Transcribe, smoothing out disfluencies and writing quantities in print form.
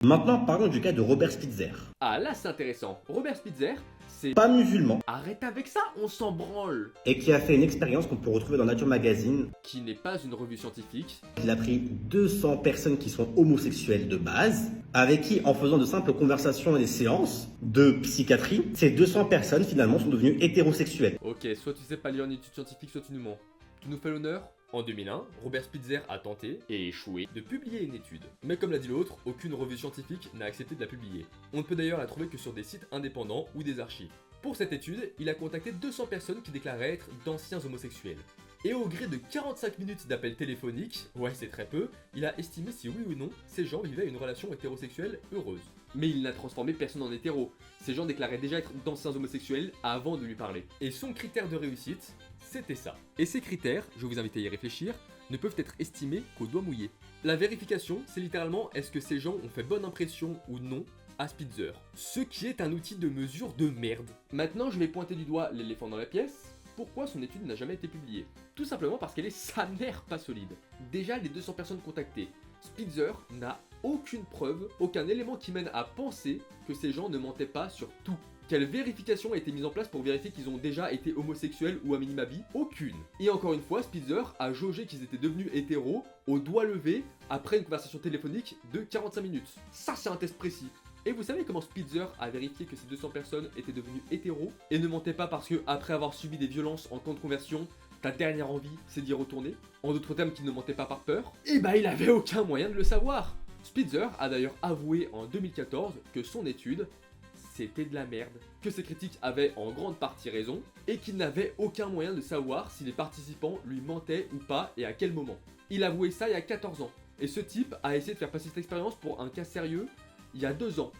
Maintenant, parlons du cas de Robert Spitzer. Ah là c'est intéressant. Robert Spitzer, c'est... Pas musulman, Arrête avec ça, on s'en branle. et qui a fait une expérience qu'on peut retrouver dans Nature Magazine. Qui n'est pas une revue scientifique. Il a pris 200 personnes qui sont homosexuelles de base, avec qui, en faisant de simples conversations et des séances de psychiatrie, ces 200 personnes finalement sont devenues hétérosexuelles. Ok, soit tu sais pas lire une étude scientifique, soit tu nous mens. Tu nous fais l'honneur? En 2001, Robert Spitzer a tenté, et échoué, de publier une étude. Mais comme l'a dit l'autre, aucune revue scientifique n'a accepté de la publier. On ne peut d'ailleurs la trouver que sur des sites indépendants ou des archives. Pour cette étude, il a contacté 200 personnes qui déclaraient être d'anciens homosexuels. Et au gré de 45 minutes d'appels téléphoniques, ouais c'est très peu, il a estimé si oui ou non ces gens vivaient une relation hétérosexuelle heureuse. Mais il n'a transformé personne en hétéro. Ces gens déclaraient déjà être d'anciens homosexuels avant de lui parler. Et son critère de réussite, c'était ça. Et ces critères, je vous invite à y réfléchir, ne peuvent être estimés qu'au doigt mouillé. La vérification, c'est littéralement est-ce que ces gens ont fait bonne impression ou non à Spitzer. Ce qui est un outil de mesure de merde. Maintenant, je vais pointer du doigt l'éléphant dans la pièce. Pourquoi son étude n'a jamais été publiée? Tout simplement parce qu'elle est sa mère pas solide. Déjà, les 200 personnes contactées, Spitzer n'a aucune preuve, aucun élément qui mène à penser que ces gens ne mentaient pas sur tout. Quelle vérification a été mise en place pour vérifier qu'ils ont déjà été homosexuels ou à minima bi? Aucune. Et encore une fois, Spitzer a jaugé qu'ils étaient devenus hétéros au doigt levé après une conversation téléphonique de 45 minutes. Ça, c'est un test précis. Et vous savez comment Spitzer a vérifié que ces 200 personnes étaient devenues hétéros et ne mentaient pas parce que, après avoir subi des violences en camp de conversion, ta dernière envie c'est d'y retourner? En d'autres termes, qu'ils ne mentaient pas par peur? Et bah, il avait aucun moyen de le savoir! Spitzer a d'ailleurs avoué en 2014 que son étude, c'était de la merde, que ses critiques avaient en grande partie raison, et qu'il n'avait aucun moyen de savoir si les participants lui mentaient ou pas et à quel moment. Il avouait ça il y a 14 ans, et ce type a essayé de faire passer cette expérience pour un cas sérieux il y a 2 ans.